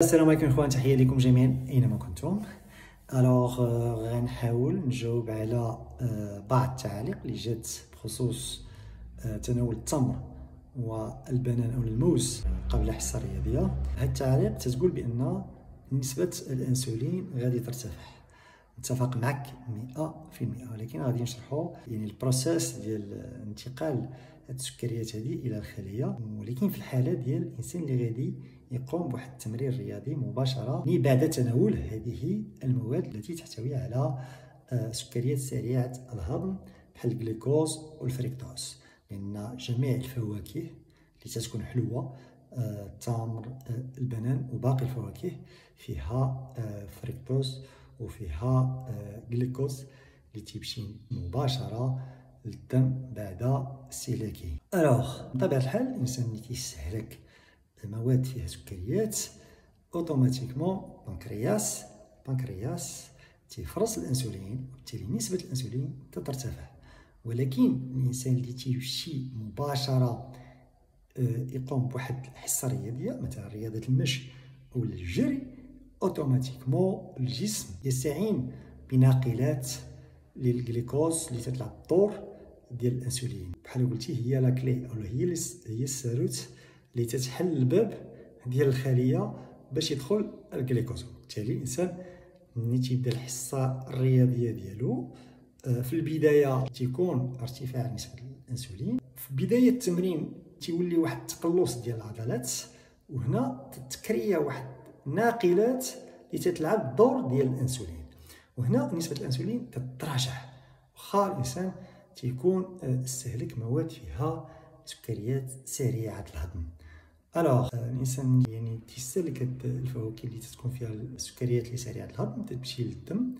السلام عليكم اخوان، تحيه لكم جميعا اينما كنتم. غنحاول نجاوب على بعض التعاليق اللي جات بخصوص تناول التمر والبنان او الموز قبل حصه رياضيه. هاد التعاليق تتقول بان نسبه الانسولين غادي ترتفع. نتفق معك 100%، ولكن غادي نشرحوا البروسيس ديال انتقال هاد السكريات هذه الى الخليه، ولكن في الحاله ديال الانسان اللي غادي يقوم بواحد التمرين رياضي مباشره بعد تناول هذه المواد التي تحتوي على سكريات سريعه الهضم بحال الجلوكوز والفريكتوز. لان جميع الفواكه اللي تتكون حلوه، التمر، البنان وباقي الفواكه، فيها فريكتوز وفيها جلوكوز اللي تيمشي مباشره للدم بعد استهلاكه. بطبيعه الحال الانسان اللي تيستهلك المواد فيها سكريات اوتوماتيكمون البنكرياس تيفرز الانسولين، وبالتالي نسبه الانسولين تترتفع. ولكن الانسان اللي تيمشي مباشره يقوم بواحد الحصه رياضيه، مثلا رياضه المشي او الجري، اوتوماتيكمون الجسم يستعين بناقلات للجليكوز اللي تتلعب الدور ديال الانسولين. بحال قلتي هي لا كلي، او هي الساروت اللي تتحل الباب ديال الخليه باش يدخل الجليكوز. بالتالي الانسان ملي تيبدا الحصه الرياضيه ديالو في البدايه تيكون ارتفاع نسبه الانسولين. في بدايه التمرين تيولي واحد التقلص ديال العضلات، وهنا تتكريا واحد ناقلات اللي تتلعب الدور ديال الانسولين، وهنا نسبه الانسولين تتراجع واخا الانسان تيكون استهلك مواد فيها سكريات سريعه الهضم. الانسان تيستهلك هاد الفواكه اللي تتكون فيها السكريات اللي سريعه الهضم، تمشي للدم.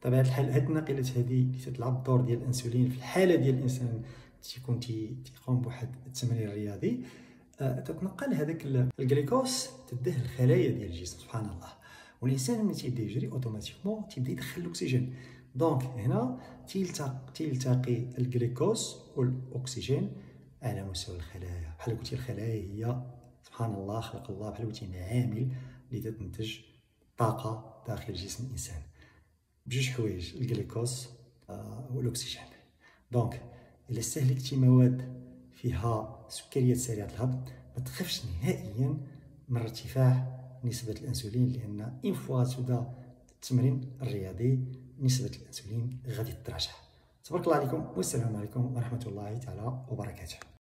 بطبيعه الحال هاد الناقلات هذه اللي تتلعب الدور ديال الانسولين في الحاله ديال الانسان تيكون تيقوم بواحد التمرين رياضي، تتنقل هذاك الجليكوز تديه الخلايا ديال الجسم. سبحان الله. والانسان ملي تيبدا يجري اوتوماتيكمون تيبدا يدخل الاكسجين، دونك هنا تلتقي الجليكوز والاكسجين على مستوى الخلايا. بحال قلتي الخلايا هي سبحان الله، خلق الله بحال قلتي معامل اللي تنتج طاقه داخل جسم الانسان بجوج حوايج، الجليكوز والاكسجين. دونك الا استهلكتي مواد فيها سكريات سريعه الهضم ما تخافش نهائيا من ارتفاع نسبه الانسولين، لان ان فوا تبدا التمرين الرياضي نسبه الانسولين غادي تتراجع. تبارك الله عليكم، والسلام عليكم ورحمه الله تعالى وبركاته.